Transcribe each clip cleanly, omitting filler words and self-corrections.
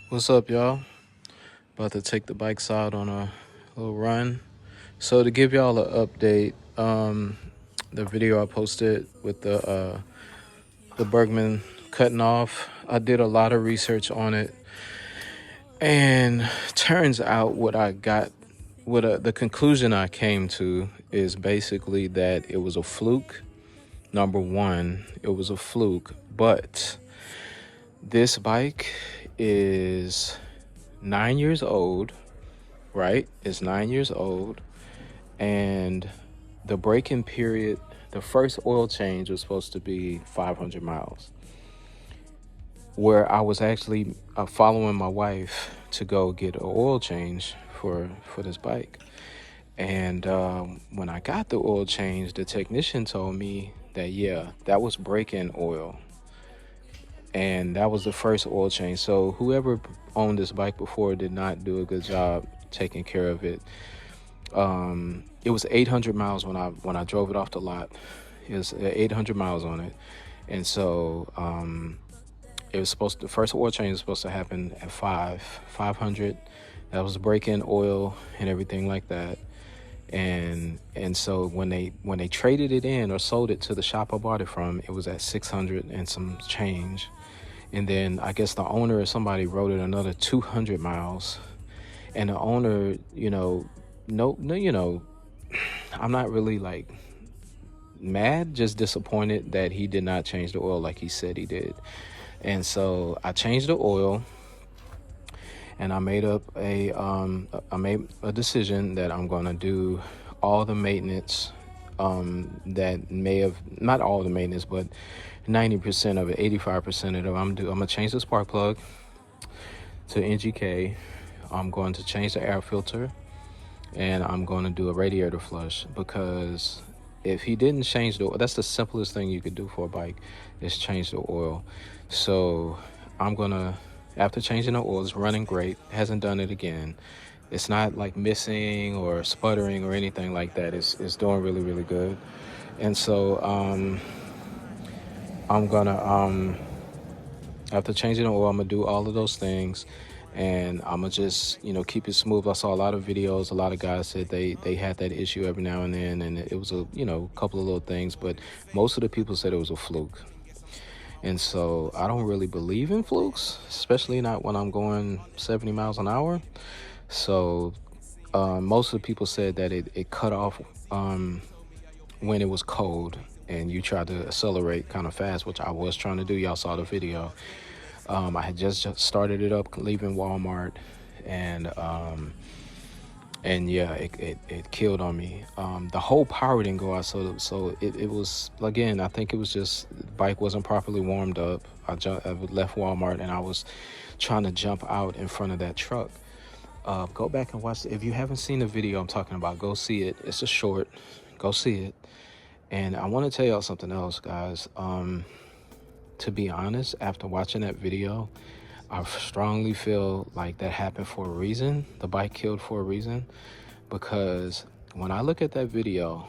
What's up, y'all? About to take the bikes out on a little run. So to give y'all an update, the video I posted with the Bergman cutting off, I did a lot of research on it, and turns out the conclusion I came to is basically that it was a fluke. Number one, it was a fluke, but this bike is 9 years old, right? It's 9 years old, and the break-in period, the first oil change was supposed to be 500 miles. Where I was actually following my wife to go get an oil change for this bike, and when I got the oil change, the technician told me that that was break-in oil, and that was the first oil change. So whoever owned this bike before did not do a good job taking care of it. It was 800 miles when I drove it off the lot. It was 800 miles on it, and so it was the first oil change was supposed to happen at 500. That was break-in oil and everything like that. And so when they traded it in or sold it to the shop I bought it from, it was at 600 and some change. And then I guess the owner or somebody wrote it another 200 miles. And the owner, no, I'm not really like mad, just disappointed that he did not change the oil like he said he did. And so I changed the oil, and I made a decision that I'm gonna do all the maintenance, that may have not all the maintenance, but 90% of it, 85% of it. I'm gonna change the spark plug to NGK. I'm going to change the air filter, and I'm going to do a radiator flush, because if he didn't change the oil, that's the simplest thing you could do for a bike, is change the oil. So I'm gonna, after changing the oil, it's running great, hasn't done it again. It's not like missing or sputtering or anything like that. It's doing really, really good. And so I'm gonna, after changing the oil, I'm gonna do all of those things, and I'm gonna just keep it smooth. I saw a lot of videos. A lot of guys said they had that issue every now and then, and it was a couple of little things, but most of the people said it was a fluke. And so I don't really believe in flukes, especially not when I'm going 70 miles an hour. So most of the people said that it cut off when it was cold and you tried to accelerate kind of fast, which I was trying to do. Y'all saw the video. I had just started it up leaving Walmart, and yeah, it killed on me. The whole power didn't go out, so it was, again, I think it was just the bike wasn't properly warmed up. I left Walmart, and I was trying to jump out in front of that truck. Go back and watch it. If you haven't seen the video I'm talking about, go see it. It's a short. Go see it. And I want to tell y'all something else, guys. To be honest, after watching that video, I strongly feel like that happened for a reason. The bike killed for a reason, because when I look at that video,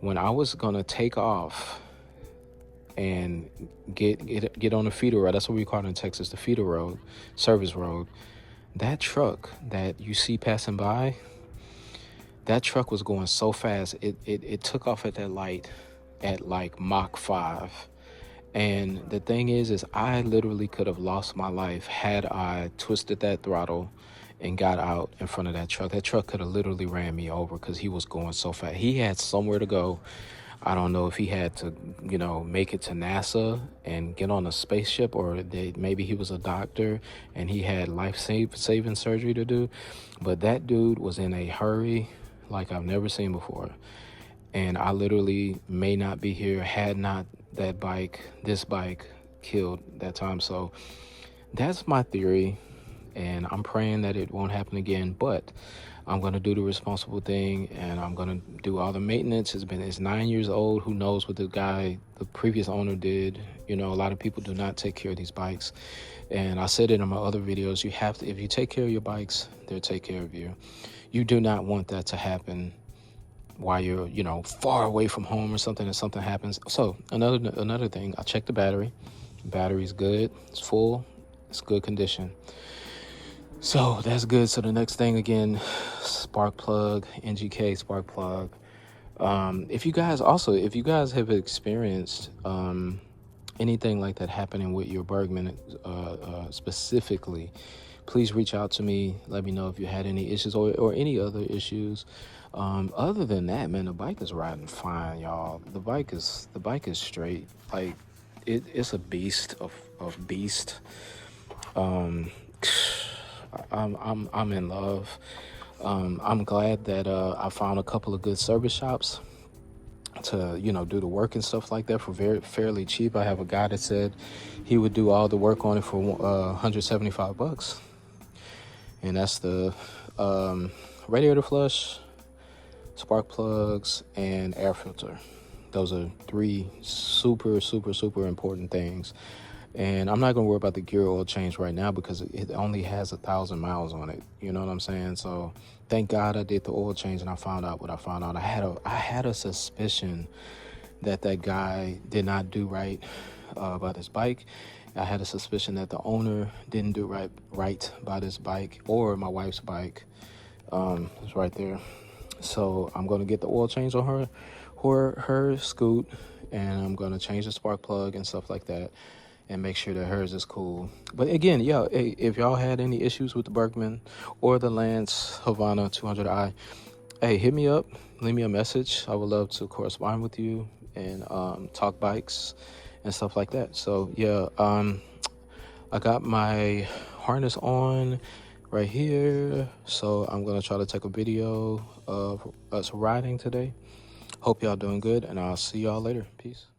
when I was gonna take off and get on the feeder road, that's what we call it in Texas, the feeder road, service road. That truck that you see passing by, that truck was going so fast, it took off at that light at like Mach 5. And the thing is I literally could have lost my life had I twisted that throttle and got out in front of that truck. That truck could have literally ran me over because he was going so fast. He had somewhere to go. I don't know if he had to, make it to NASA and get on a spaceship, or maybe he was a doctor and he had life-saving surgery to do. But that dude was in a hurry like I've never seen before. And I literally may not be here had not this bike killed that time. So that's my theory, and I'm praying that it won't happen again. But I'm going to do the responsible thing, and I'm going to do all the maintenance. It's 9 years old. Who knows what the previous owner did. A lot of people do not take care of these bikes. And I said it in my other videos, you have to, if you take care of your bikes, they'll take care of you. You do not want that to happen while you're, far away from home or something, and something happens. So another thing, I checked the battery. Battery's good. It's full. It's good condition. So that's good. So the next thing again, spark plug, NGK spark plug. If you guys have experienced anything like that happening with your Bergman specifically, please reach out to me. Let me know if you had any issues or any other issues. Other than that, man, the bike is riding fine, y'all. The bike is straight. Like it's a beast of beast. Um, I'm in love. I'm glad that I found a couple of good service shops to do the work and stuff like that for fairly cheap. I have a guy that said he would do all the work on it for $175, and that's the radiator flush, spark plugs, and air filter. Those are 3 super important things. And I'm not gonna worry about the gear oil change right now because it only has 1,000 miles on it. You know what I'm saying? So thank God I did the oil change and I found out what I found out. I had a suspicion that guy did not do right about his bike. I had a suspicion that the owner didn't do right by this bike or my wife's bike. It's right there. So I'm gonna get the oil change on her Scoot, and I'm gonna change the spark plug and stuff like that, and make sure that hers is cool. But again, hey, if y'all had any issues with the Bergman or the Lance Havana 200i, hey, hit me up, leave me a message. I would love to correspond with you and talk bikes and stuff like that. So I got my harness on right here, so I'm gonna try to take a video of us riding today. Hope y'all doing good, and I'll see y'all later. Peace.